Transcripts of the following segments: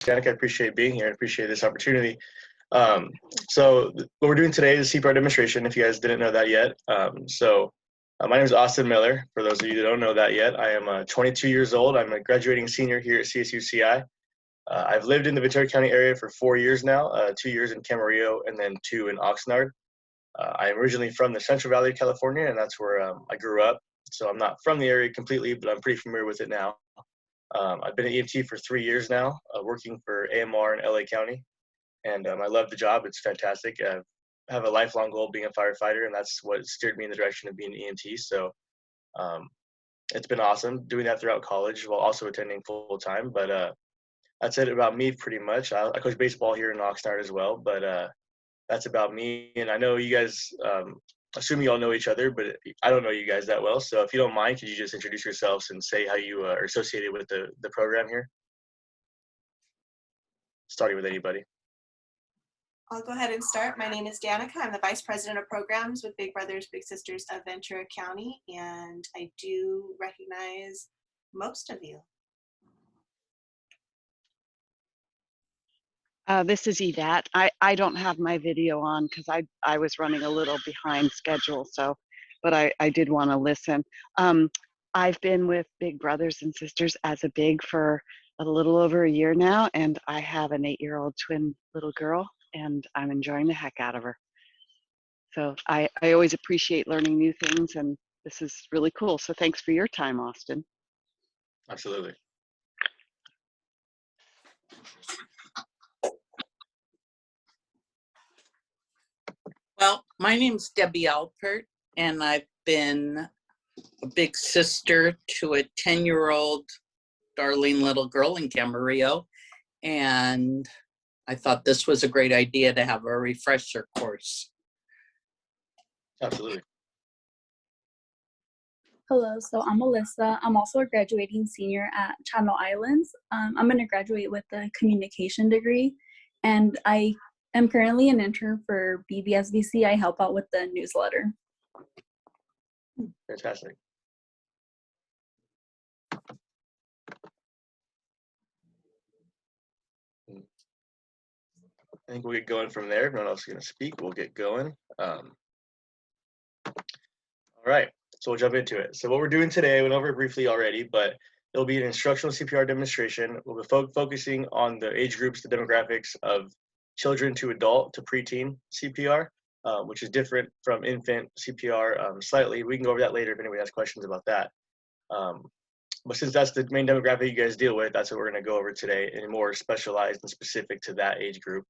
Danica. I appreciate being here. I appreciate this opportunity. Um, what we're doing today is CPR demonstration, if you guys didn't know that yet. My name is Austin Miller. For those of you that don't know that yet, I am 22 years old. I'm a graduating senior here at CSUCI. I've lived in the Ventura County area for 4 years now, 2 years in Camarillo and then 2 in Oxnard. I'm originally from the Central Valley of California, and that's where I grew up. So I'm not from the area completely, but I'm pretty familiar with it now. I've been an EMT for 3 years now, working for AMR in LA County, and I love the job. It's fantastic. I have a lifelong goal of being a firefighter, and that's what steered me in the direction of being an EMT. So um, it's been awesome doing that throughout college while also attending full time. But that's it about me pretty much. I coach baseball here in Oxnard as well, but that's about me. And I know you guys, assume you all know each other, but I don't know you guys that well. So if you don't mind, could you just introduce yourselves and say how you are associated with the program here? Starting with anybody. I'll go ahead and start. My name is Danica. I'm the Vice President of Programs with Big Brothers Big Sisters of Ventura County, and I do recognize most of you. This is Yvette. I don't have my video on because I was running a little behind schedule, but I did want to listen. I've been with Big Brothers and Sisters as a big for a little over a year now, and I have an 8-year-old twin little girl, and I'm enjoying the heck out of her. So I always appreciate learning new things, and this is really cool. So thanks for your time, Austin. Absolutely. Well, my name's Debbie Alpert, and I've been a big sister to a 10-year-old darling little girl in Camarillo, and I thought this was a great idea to have a refresher course. Absolutely. Hello, so I'm Alyssa. I'm also a graduating senior at Channel Islands. I'm going to graduate with a communication degree, and I am currently an intern for BBSVC. I help out with the newsletter. Fantastic. I think we'll get going from there. If no one else is going to speak, we'll get going. All right, so we'll jump into it. So what we're doing today, I went over it briefly already, but it'll be an instructional CPR demonstration. We'll be focusing on the age groups, the demographics of children to adult to preteen CPR, which is different from infant CPR slightly. We can go over that later if anybody has questions about that. But since that's the main demographic you guys deal with, that's what we're going to go over today, and more specialized and specific to that age group.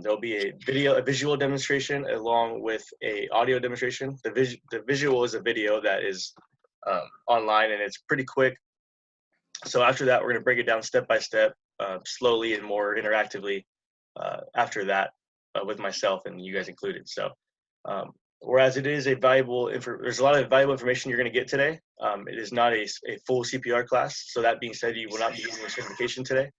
There'll be a visual demonstration along with a audio demonstration. The visual is a video that is online, and it's pretty quick. So after that, we're going to break it down step by step, slowly and more interactively after that with myself and you guys included. So whereas it is there's a lot of valuable information you're going to get today. It is not a full CPR class. So that being said, you will not be using the certification today.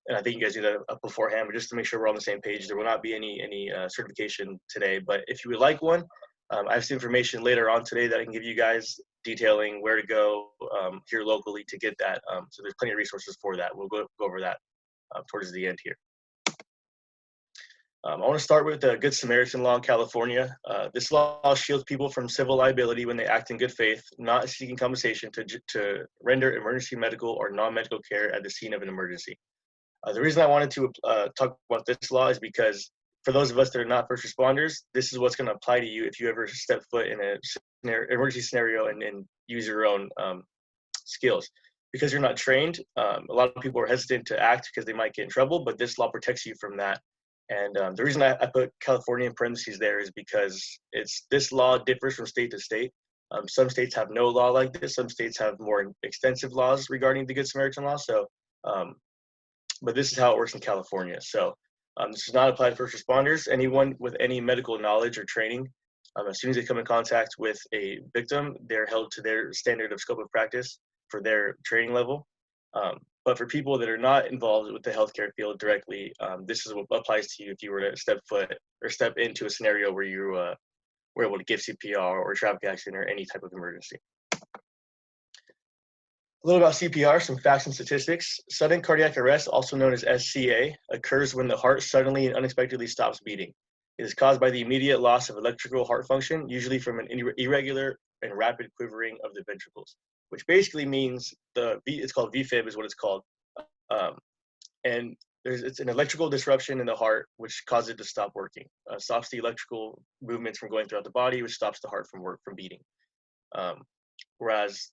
And I think you guys knew that up beforehand, but just to make sure we're on the same page, there will not be any certification today. But if you would like one, I have some information later on today that I can give you guys detailing where to go here locally to get that. So there's plenty of resources for that. We'll go over that towards the end here. I want to start with the Good Samaritan law in California. This law shields people from civil liability when they act in good faith, not seeking compensation to render emergency medical or non-medical care at the scene of an emergency. The reason I wanted to talk about this law is because for those of us that are not first responders, this is what's going to apply to you if you ever step foot in an emergency scenario and use your own skills. Because you're not trained, a lot of people are hesitant to act because they might get in trouble, but this law protects you from that. And the reason I put California in parentheses there is because this law differs from state to state. Some states have no law like this. Some states have more extensive laws regarding the Good Samaritan law. So, but this is how it works in California. So this does not apply to first responders. Anyone with any medical knowledge or training, as soon as they come in contact with a victim, they're held to their standard of scope of practice for their training level. But for people that are not involved with the healthcare field directly, this is what applies to you if you were to step into a scenario where you were able to give CPR or traffic accident or any type of emergency. A little about CPR, some facts and statistics. Sudden cardiac arrest, also known as SCA, occurs when the heart suddenly and unexpectedly stops beating. It is caused by the immediate loss of electrical heart function, usually from an irregular and rapid quivering of the ventricles, which basically means it's called VFib is what it's called. And it's an electrical disruption in the heart, which causes it to stop working. Stops the electrical movements from going throughout the body, which stops the heart from beating. Whereas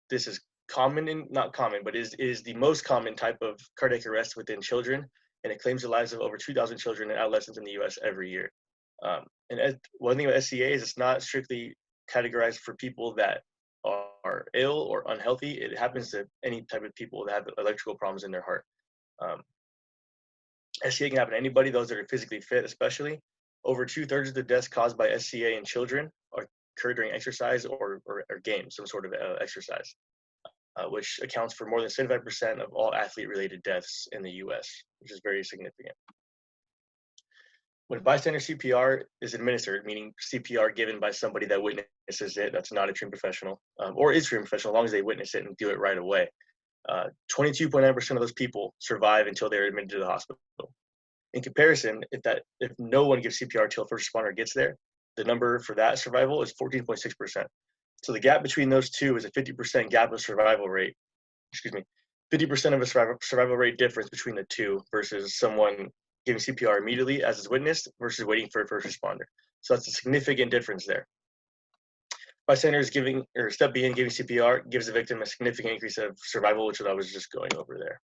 this is common and not common, but is the most common type of cardiac arrest within children, and it claims the lives of over 2,000 children and adolescents in the U.S. every year. And one thing about SCA is it's not strictly categorized for people that are ill or unhealthy. It happens to any type of people that have electrical problems in their heart. SCA can happen to anybody, those that are physically fit especially. Over 2/3 of the deaths caused by SCA in children occur during exercise or games, some sort of exercise, which accounts for more than 75% of all athlete-related deaths in the U.S., which is very significant. When bystander CPR is administered, meaning CPR given by somebody that witnesses it, that's not a trained professional, or is trained professional, as long as they witness it and do it right away, 22.9% of those people survive until they're admitted to the hospital. In comparison, if no one gives CPR until a first responder gets there, the number for that survival is 14.6%. So the gap between those two is a 50% gap of survival rate. 50% of a survival rate difference between the two versus someone giving CPR immediately as is witnessed versus waiting for a first responder. So that's a significant difference there. Bystanders step B in giving CPR gives the victim a significant increase of survival, which I was just going over there.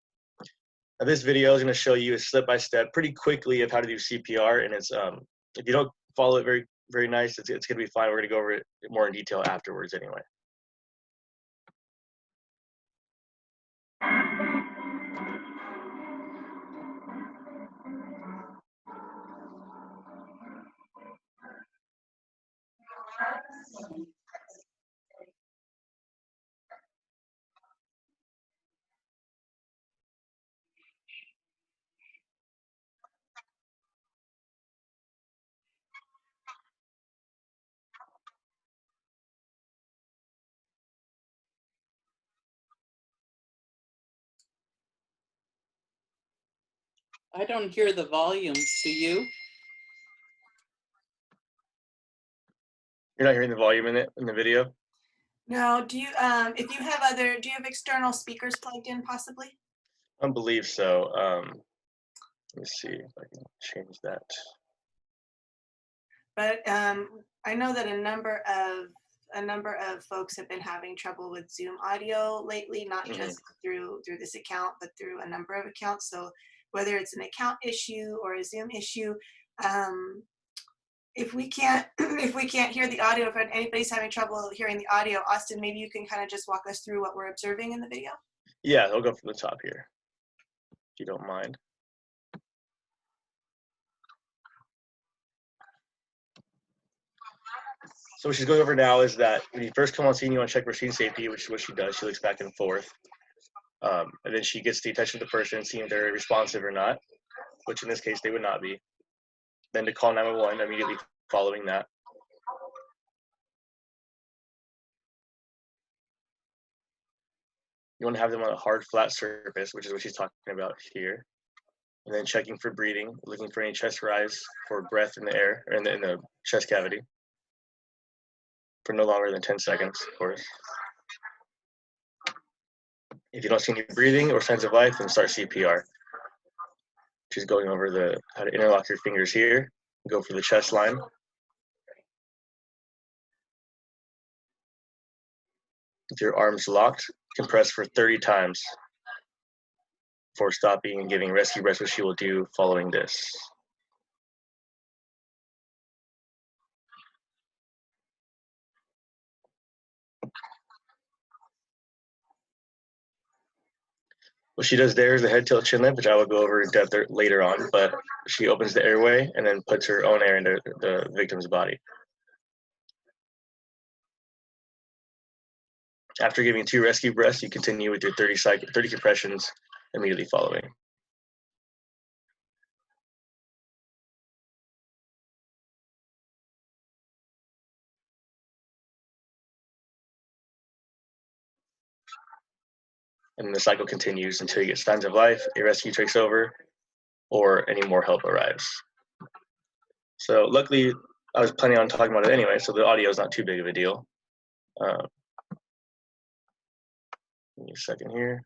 Now this video is going to show you a step-by-step pretty quickly of how to do CPR, and it's if you don't follow it very nice, it's going to be fine. We're going to go over it more in detail afterwards anyway. I don't hear the volume. Do you? You're not hearing the volume in the video? No, do you, if you have do you have external speakers plugged in possibly? I believe so. Let me see if I can change that. But I know that a number of folks have been having trouble with Zoom audio lately, not just through this account, but through a number of accounts. So whether it's an account issue or a Zoom issue, if we can't hear the audio, if anybody's having trouble hearing the audio, Austin, maybe you can kind of just walk us through what we're observing in the video. Yeah, I'll go from the top here, if you don't mind. So what she's going over now is that when you first come on scene, you want to check machine safety, which is what she does. She looks back and forth. And then she gets the attention of the person, seeing if they're responsive or not, which in this case, they would not be. Then to call 911 immediately following that. You want to have them on a hard, flat surface, which is what she's talking about here. And then checking for breathing, looking for any chest rise for breath in the air, or in the chest cavity, for no longer than 10 seconds, of course. If you don't see any breathing or signs of life, then start CPR. She's going over how to interlock your fingers here, go for the chest line. With your arms locked, compress for 30 times before stopping and giving rescue breaths, which she will do following this. What she does there is the head tilt chin lift, which I will go over in depth later on, but she opens the airway and then puts her own air into the victim's body. After giving 2 rescue breaths, you continue with your 30 compressions immediately following. and then the cycle continues until you get signs of life, a rescue takes over, or any more help arrives. So luckily, I was planning on talking about it anyway, so the audio is not too big of a deal. Give me a second here.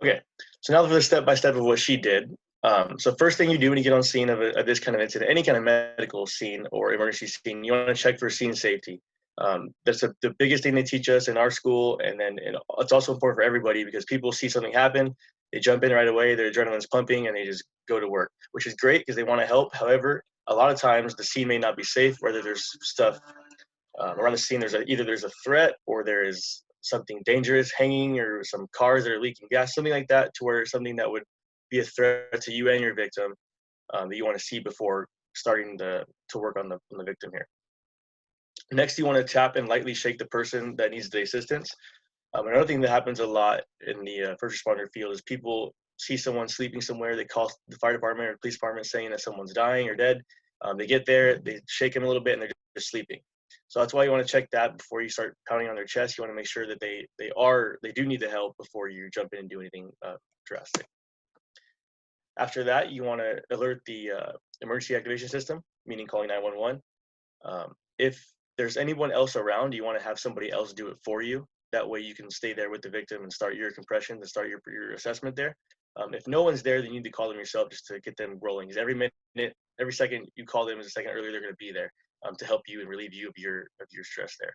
Okay, so now for the step-by-step of what she did. So first thing you do when you get on scene of this kind of incident, any kind of medical scene or emergency scene, you want to check for scene safety. That's the biggest thing they teach us in our school, and then it's also important for everybody because people see something happen, they jump in right away, their adrenaline's pumping, and they just go to work, which is great because they want to help. However, a lot of times the scene may not be safe, whether there's stuff around the scene, either there's a threat or there is something dangerous hanging or some cars that are leaking gas, something like that, to where something that would be a threat to you and your victim that you want to see before starting to work on the victim here. Next, you want to tap and lightly shake the person that needs the assistance. Another thing that happens a lot in the first responder field is people see someone sleeping somewhere, they call the fire department or police department saying that someone's dying or dead. They get there, they shake them a little bit, and they're just sleeping. So that's why you want to check that before you start pounding on their chest. You want to make sure that they do need the help before you jump in and do anything drastic. After that, you want to alert the emergency activation system, meaning calling 911. If there's anyone else around, you want to have somebody else do it for you. That way you can stay there with the victim and start your compression, to start your assessment there. If no one's there, then you need to call them yourself just to get them rolling. Because every minute, every second you call them is a second earlier they're going to be there to help you and relieve you of your stress there.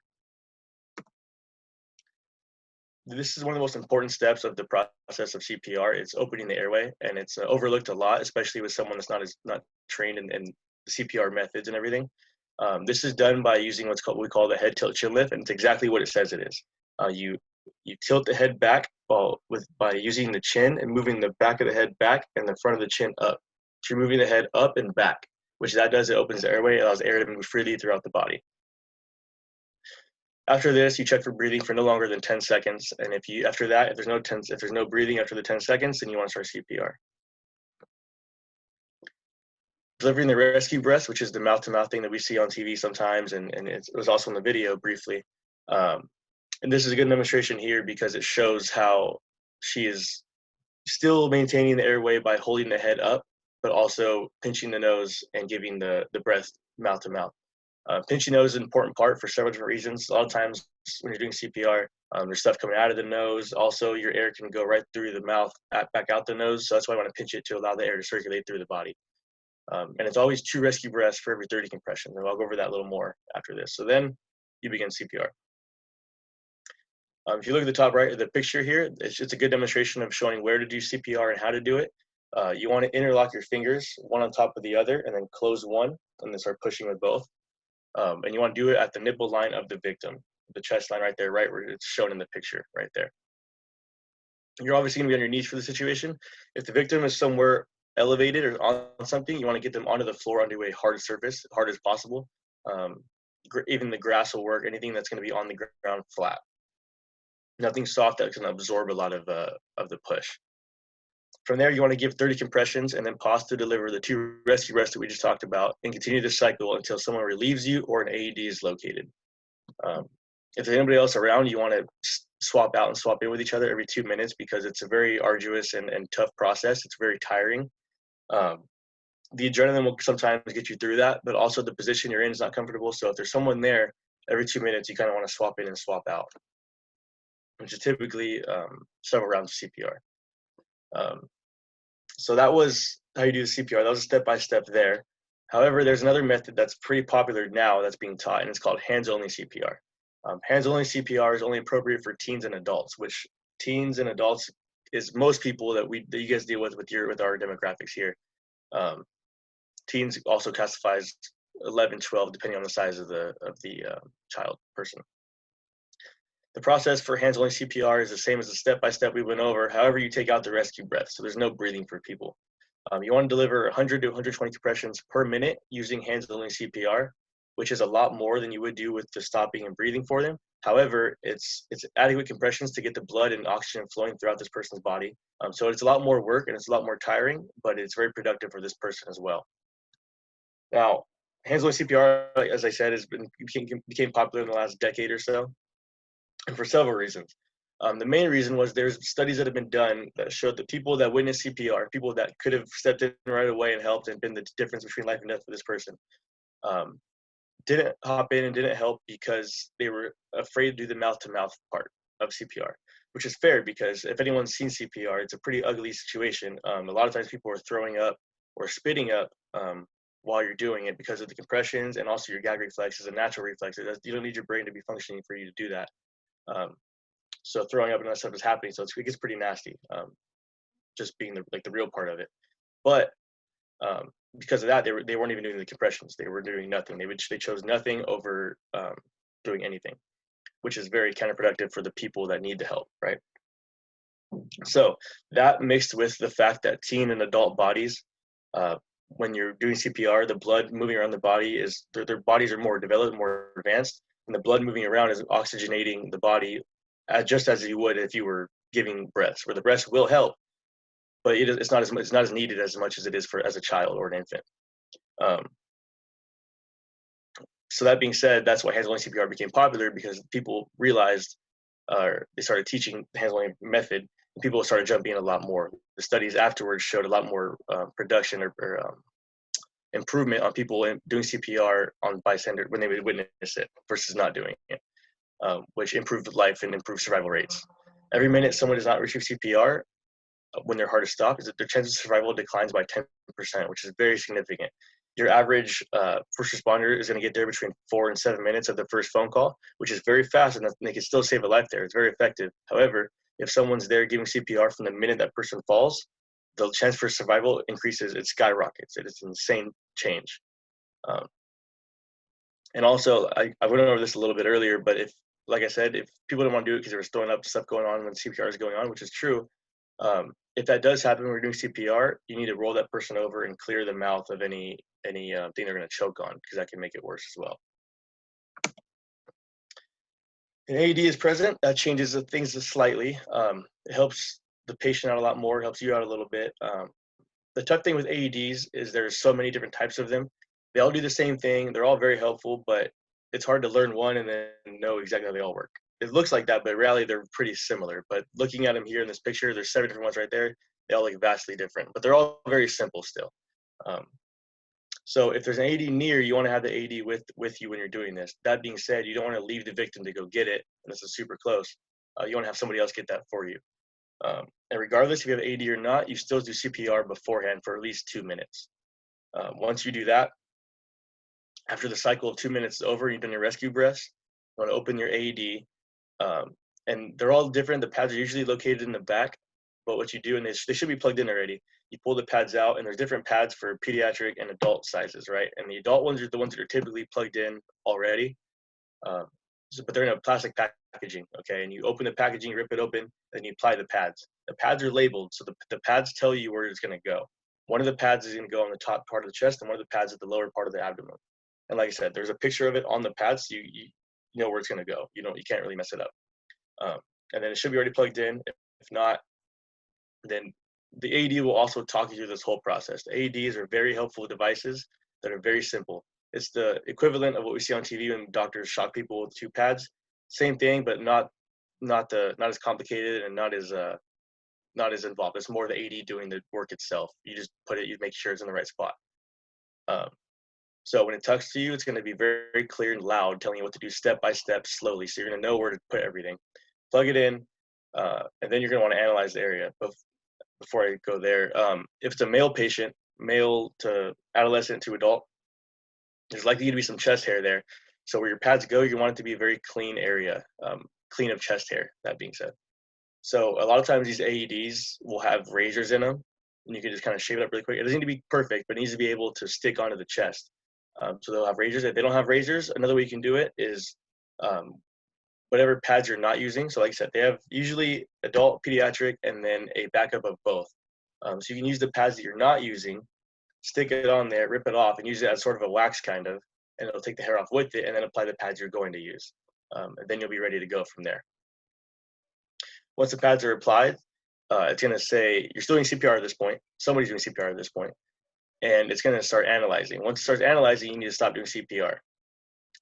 This is one of the most important steps of the process of CPR. It's opening the airway, and it's overlooked a lot, especially with someone that's not trained in the CPR methods and everything. This is done by using what we call the head tilt chin lift, and it's exactly what it says it is. You tilt the head back by using the chin and moving the back of the head back and the front of the chin up. So you're moving the head up and back, which that does, it opens the airway, it allows air to move freely throughout the body. After this, you check for breathing for no longer than 10 seconds. And if there's no breathing after the 10 seconds, then you want to start CPR. Delivering the rescue breaths, which is the mouth-to-mouth thing that we see on TV sometimes, and it was also in the video briefly. And this is a good demonstration here because it shows how she is still maintaining the airway by holding the head up, but also pinching the nose and giving the breath mouth-to-mouth. Pinching nose is an important part for several different reasons. A lot of times when you're doing CPR, there's stuff coming out of the nose. Also, your air can go right through the mouth, back out the nose. So that's why I want to pinch it to allow the air to circulate through the body. And it's always 2 rescue breaths for every 30 compressions. And I'll go over that a little more after this. So then you begin CPR. If you look at the top right of the picture here, it's a good demonstration of showing where to do CPR and how to do it. You want to interlock your fingers, one on top of the other, and then close one, and then start pushing with both. And you want to do it at the nipple line of the victim, the chest line right there, right where it's shown in the picture, right there. You're obviously going to be on your knees for the situation. If the victim is somewhere elevated or on something, you want to get them onto the floor, onto a hard surface, hard as possible. Even the grass will work, anything that's going to be on the ground flat. Nothing soft that can absorb a lot of the push. From there, you want to give 30 compressions and then pause to deliver the 2 rescue breaths that we just talked about, and continue the cycle until someone relieves you or an AED is located. If there's anybody else around, you want to swap out and swap in with each other every 2 minutes because it's a very arduous and tough process. It's very tiring. The adrenaline will sometimes get you through that, but also the position you're in is not comfortable. So if there's someone there, every 2 minutes, you kind of want to swap in and swap out, which is typically several rounds of CPR. So that was how you do the CPR. That was a step-by-step there. However, there's another method that's pretty popular now that's being taught, and it's called hands-only CPR. Hands-only CPR is only appropriate for teens and adults, which teens and adults is most people that you guys deal with our demographics here. Teens also classifies 11, 12, depending on the size of the child person. The process for hands-only CPR is the same as the step-by-step we went over. However, you take out the rescue breath, so there's no breathing for people. You want to deliver 100 to 120 compressions per minute using hands-only CPR, which is a lot more than you would do with the stopping and breathing for them. However, it's adequate compressions to get the blood and oxygen flowing throughout this person's body. So it's a lot more work and it's a lot more tiring, but it's very productive for this person as well. Now, hands-on CPR, like, as I said, became popular in the last decade or so, and for several reasons. The main reason was there's studies that have been done that showed that people that witnessed CPR, people that could have stepped in right away and helped and been the difference between life and death for this person, um, didn't hop in and didn't help because they were afraid to do the mouth-to-mouth part of CPR, which is fair because if anyone's seen CPR, it's a pretty ugly situation. A lot of times people are throwing up or spitting up while you're doing it because of the compressions, and also your gag reflex is a natural reflex. You don't need your brain to be functioning for you to do that. So throwing up and that stuff is happening, so it gets pretty nasty, just being the real part of it. But because of that, they weren't even doing the compressions. They were doing nothing. They chose nothing over doing anything, which is very counterproductive for the people that need the help, right? So that mixed with the fact that teen and adult bodies, when you're doing CPR, the blood moving around the body is their bodies are more developed, more advanced, and the blood moving around is oxygenating the body just as you would if you were giving breaths, where the breaths will help, but it's not as needed as much as it is as a child or an infant. So that being said, that's why hands-on CPR became popular, because people realized, they started teaching the hands-on method, and people started jumping in a lot more. The studies afterwards showed a lot more production or improvement on people doing CPR on bystander when they would witness it versus not doing it, which improved life and improved survival rates. Every minute someone does not receive CPR when their heart is stopped, is that their chance of survival declines by 10%, which is very significant. Your average first responder is going to get there between 4 and 7 minutes of the first phone call, which is very fast, and they can still save a life there. It's very effective. However, if someone's there giving CPR from the minute that person falls, the chance for survival increases. It skyrockets. It's an insane change. And also, I went over this a little bit earlier, but like I said, if people don't want to do it because there was throwing up stuff going on when CPR is going on, which is true, if that does happen when we're doing CPR, you need to roll that person over and clear the mouth of any thing they're going to choke on, because that can make it worse as well. An AED is present, that changes the things slightly. It helps the patient out a lot more, it helps you out a little bit. The tough thing with AEDs is there's so many different types of them. They all do the same thing. They're all very helpful, but it's hard to learn one and then know exactly how they all work. It looks like that, but really they're pretty similar. But looking at them here in this picture, there's 7 different ones right there. They all look vastly different, but they're all very simple still. So if there's an AED near, you want to have the AED with you when you're doing this. That being said, you don't want to leave the victim to go get it unless it's super close. You want to have somebody else get that for you. And regardless if you have AED or not, you still do CPR beforehand for at least 2 minutes. Once you do that, after the cycle of 2 minutes is over, you've done your rescue breaths, you want to open your AED. And they're all different. The pads are usually located in the back, but what you do, and they should be plugged in already, you pull the pads out, and there's different pads for pediatric and adult sizes, right? And the adult ones are the ones that are typically plugged in already, but they're in a plastic packaging, okay? And you open the packaging, rip it open, then you apply the pads. The pads are labeled, so the pads tell you where it's going to go. One of the pads is going to go on the top part of the chest, and one of the pads at the lower part of the abdomen. And like I said, there's a picture of it on the pads, so you know where it's going to go. You can't really mess it up. And then it should be already plugged in. If not, then the AED will also talk you through this whole process. The AEDs are very helpful devices that are very simple. It's the equivalent of what we see on TV when doctors shock people with 2 pads. Same thing, but not as complicated and not as involved. It's more the AED doing the work itself. You just you make sure it's in the right spot. So when it tucks to you, it's going to be very, very clear and loud, telling you what to do step by step, slowly. So you're going to know where to put everything. Plug it in, and then you're going to want to analyze the area. But before I go there, if it's a male patient, male to adolescent to adult, there's likely to be some chest hair there. So where your pads go, you want it to be a very clean area, clean of chest hair, that being said. So a lot of times these AEDs will have razors in them, and you can just kind of shave it up really quick. It doesn't need to be perfect, but it needs to be able to stick onto the chest. So they'll have razors. If they don't have razors, another way you can do it is whatever pads you're not using. So like I said, they have usually adult, pediatric, and then a backup of both. So you can use the pads that you're not using, stick it on there, rip it off, and use it as sort of a wax kind of, and it'll take the hair off with it, and then apply the pads you're going to use. And then you'll be ready to go from there. Once the pads are applied, it's going to say, you're still doing CPR at this point. Somebody's doing CPR at this point. and it's going to start analyzing. Once it starts analyzing, you need to stop doing CPR.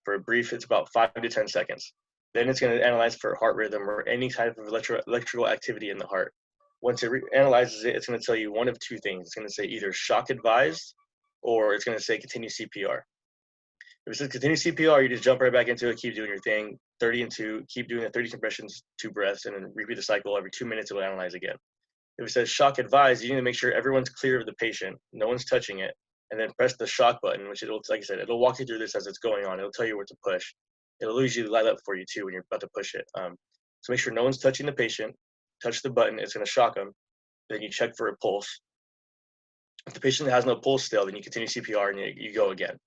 For a brief, it's about 5 to 10 seconds. Then it's going to analyze for heart rhythm or any type of electrical activity in the heart. Once it analyzes it, it's going to tell you one of two things. It's going to say either shock advised, or it's going to say continue CPR. If it says continue CPR, you just jump right back into it, keep doing your thing, 30 and 2, keep doing the 30 compressions, 2 breaths, and then repeat the cycle. Every 2 minutes, it will analyze again. If it says shock advised, you need to make sure everyone's clear of the patient, no one's touching it, and then press the shock button, which it'll, like I said, it'll walk you through this as it's going on. It'll tell you where to push. It'll usually light up for you too when you're about to push it. So make sure no one's touching the patient. Touch the button, it's going to shock them. Then you check for a pulse. If the patient has no pulse still, then you continue CPR and you go again.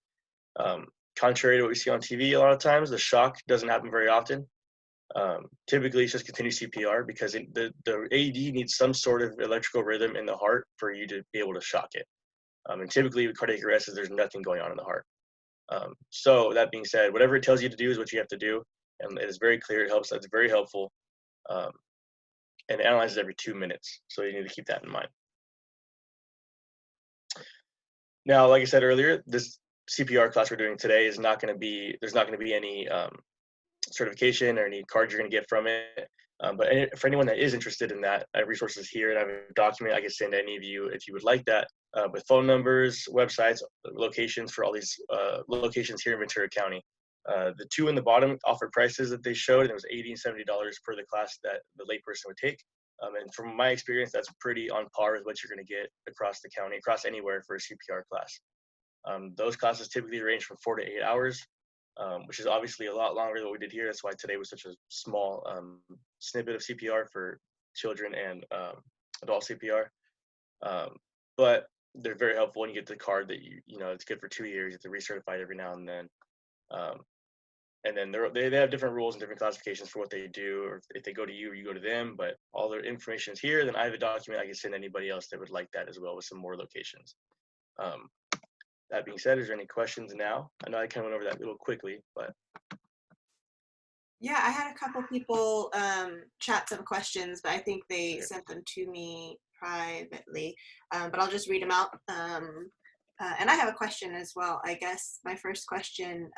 Contrary to what we see on TV a lot of times, the shock doesn't happen very often. Typically, it's just continue CPR because the AED needs some sort of electrical rhythm in the heart for you to be able to shock it. And typically with cardiac arrest, there's nothing going on in the heart. So that being said, whatever it tells you to do is what you have to do. And it is very clear, it helps, that's very helpful. And it analyzes every 2 minutes. So you need to keep that in mind. Now, like I said earlier, this CPR class we're doing today is not going to be, there's not going to be any certification or any cards you're going to get from it. But for anyone that is interested in that, I have resources here and I have a document I can send to any of you if you would like that, with phone numbers, websites, locations for all these locations here in Ventura County. The 2 in the bottom offered prices that they showed, and it was $80 and $70 per the class that the layperson would take. And from my experience, that's pretty on par with what you're going to get across the county, across anywhere for a CPR class. Those classes typically range from 4 to 8 hours, which is obviously a lot longer than what we did here. That's why today was such a small snippet of CPR for children and adult CPR. But they're very helpful when you get the card that you know it's good for 2 years. You have to recertify it every now and then. And then they have different rules and different classifications for what they do, or if they go to you or you go to them, but all their information is here. Then I have a document I can send anybody else that would like that as well with some more locations. That being said, is there any questions now? I know I kind of went over that a little quickly, but. Yeah, I had a couple people chat some questions, but I think they sent them to me privately, but I'll just read them out. And I have a question as well. I guess my first question,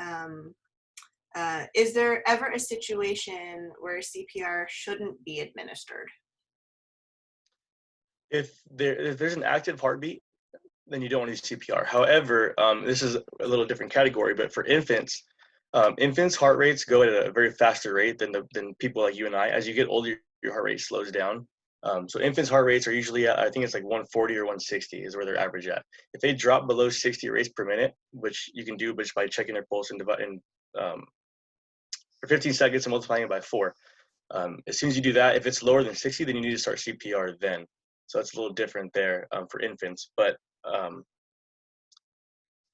is there ever a situation where CPR shouldn't be administered? If there's an active heartbeat, then you don't want to use CPR. However, this is a little different category, but for infants, infants' heart rates go at a very faster rate than people like you and I. As you get older, your heart rate slows down. So infants' heart rates are usually at, I think it's like 140 or 160 is where they're average at. If they drop below 60 rates per minute, which you can do just by checking their pulse and for 15 seconds and multiplying it by 4. As soon as you do that, if it's lower than 60, then you need to start CPR then. So that's a little different there for infants. But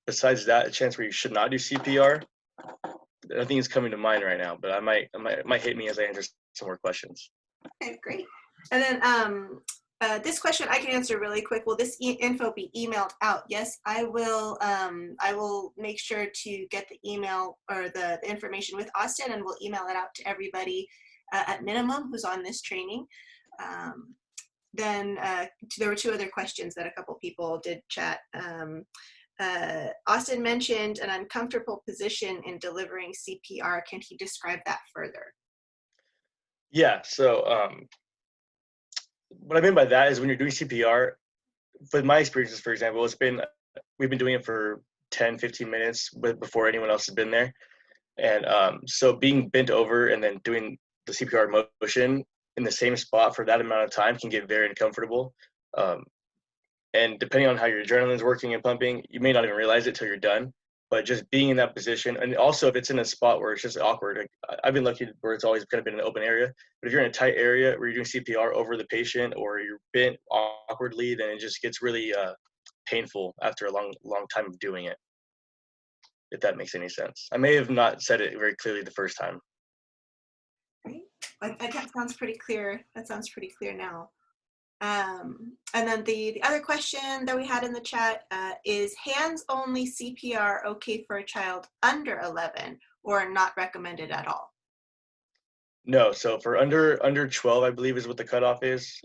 besides that, a chance where you should not do CPR, nothing is coming to mind right now, but it might hit me as I answer some more questions. Okay, great. And then this question I can answer really quick. Will this info be emailed out? Yes, I will. I will make sure to get the email or the information with Austin, and we'll email it out to everybody at minimum who's on this training. Then there were 2 other questions that a couple people did chat. Austin mentioned an uncomfortable position in delivering CPR. Can he describe that further? Yeah, so what I mean by that is when you're doing CPR, with my experiences, for example, we've been doing it for 10, 15 minutes before anyone else has been there. And so being bent over and then doing the CPR motion in the same spot for that amount of time can get very uncomfortable. And depending on how your adrenaline is working and pumping, you may not even realize it till you're done. But just being in that position, and also if it's in a spot where it's just awkward, like I've been lucky where it's always kind of been an open area. But if you're in a tight area where you're doing CPR over the patient or you're bent awkwardly, then it just gets really painful after a long time of doing it, if that makes any sense. I may have not said it very clearly the first time. Right. That sounds pretty clear. That sounds pretty clear now. And then the other question that we had in the chat is hands-only CPR okay for a child under 11 or not recommended at all? No, so for under 12, I believe is what the cutoff is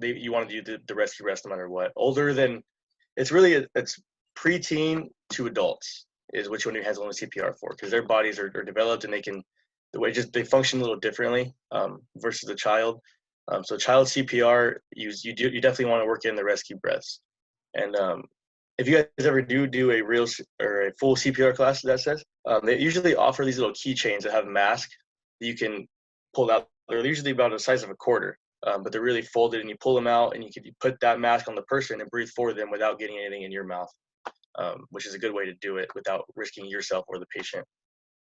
you want to do the rescue rest no matter what. Older than, it's really, it's preteen to adults is which one you has only CPR for, because their bodies are developed and they function a little differently versus the child. So child CPR, you definitely want to work in the rescue breaths. And if you guys ever do a real or a full CPR class, that says, they usually offer these little keychains that have a mask that you can pull out. They're usually about the size of a quarter, but they're really folded, and you pull them out, and you can put that mask on the person and breathe for them without getting anything in your mouth, which is a good way to do it without risking yourself or the patient.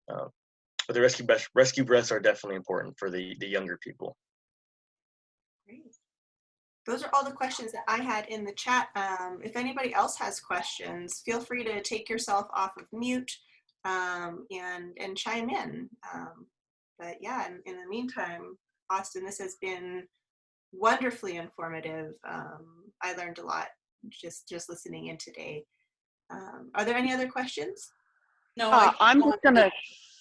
But the rescue breaths are definitely important for the younger people. Great. Those are all the questions that I had in the chat. If anybody else has questions, feel free to take yourself off of mute and chime in. But yeah, in the meantime, Austin, this has been wonderfully informative. I learned a lot just listening in today. Are there any other questions? No, I'm just gonna.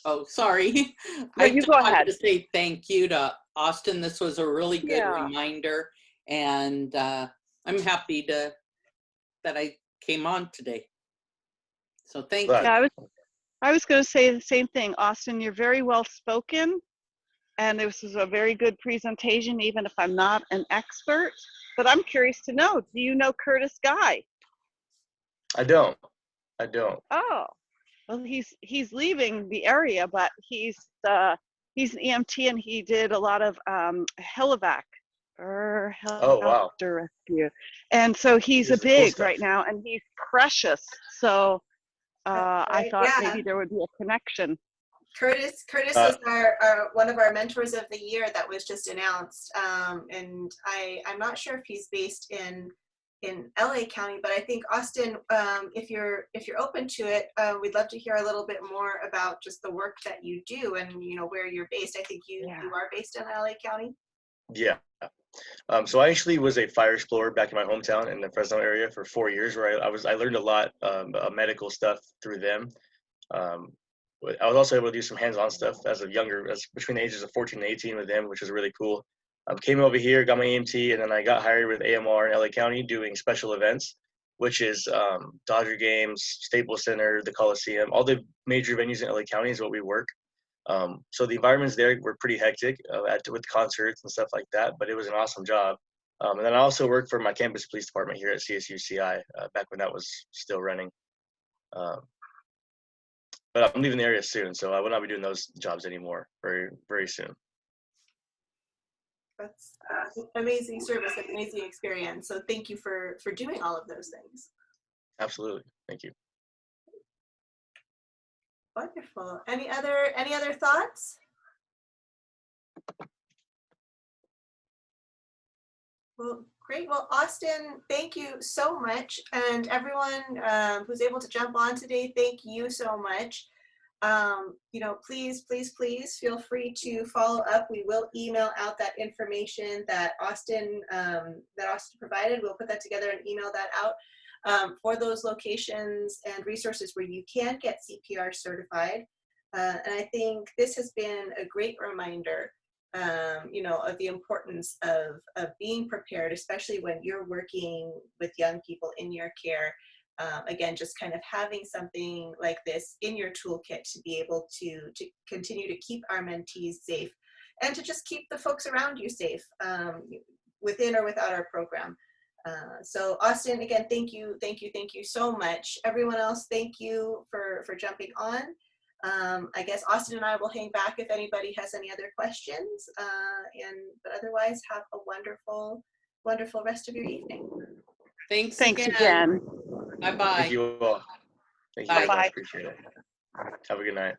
Oh, sorry. No, I you just go wanted ahead. to say thank you to Austin. This was a really good Yeah. reminder, and I'm happy that I came on today. So thank you. Yeah, I was going to say the same thing, Austin. You're very well spoken, and this is a very good presentation, even if I'm not an expert. But I'm curious to know, do you know Curtis Guy? I don't. Oh, well, he's leaving the area, but he's an EMT, and he did a lot of helivac or Oh, wow. helicopter rescue, and so he's a Here's the cool big stuff. right now, and he's precious. So I Right, thought yeah. maybe there would be a connection. Curtis is our one of our mentors of the year that was just announced, and I'm not sure if he's based in LA County, but I think Austin, if you're open to it, we'd love to hear a little bit more about just the work that you do and where you're based. I think you are based in LA County. Yeah. So I actually was a fire explorer back in my hometown in the Fresno area for 4 years, where I learned a lot of medical stuff through them. But I was also able to do some hands-on stuff as between the ages of 14 and 18 with them, which was really cool. Came over here, got my EMT, and then I got hired with AMR in LA County doing special events, which is Dodger games, Staples Center, the Coliseum, all the major venues in LA County is what we work. So the environments there were pretty hectic with concerts and stuff like that, but it was an awesome job. And then I also worked for my campus police department here at CSUCI back when that was still running. But I'm leaving the area soon, so I will not be doing those jobs anymore very, very soon. That's amazing service, an amazing experience. So thank you for doing all of those things. Absolutely, thank you. Wonderful. Any other thoughts? Well, great. Well, Austin, thank you so much. And everyone who's able to jump on today, thank you so much. Please feel free to follow up. We will email out that information that Austin provided. We'll put that together and email that out for those locations and resources where you can get CPR certified. And I think this has been a great reminder of the importance of being prepared, especially when you're working with young people in your care. Again, just kind of having something like this in your toolkit to be able to continue to keep our mentees safe and to just keep the folks around you safe within or without our program. So Austin, again, thank you so much. Everyone else, thank you for jumping on. I guess Austin and I will hang back if anybody has any other questions. But otherwise, have a wonderful rest of your evening. Thanks again. Bye-bye. Thank you all. Thank you very much. Appreciate it. Have a good night.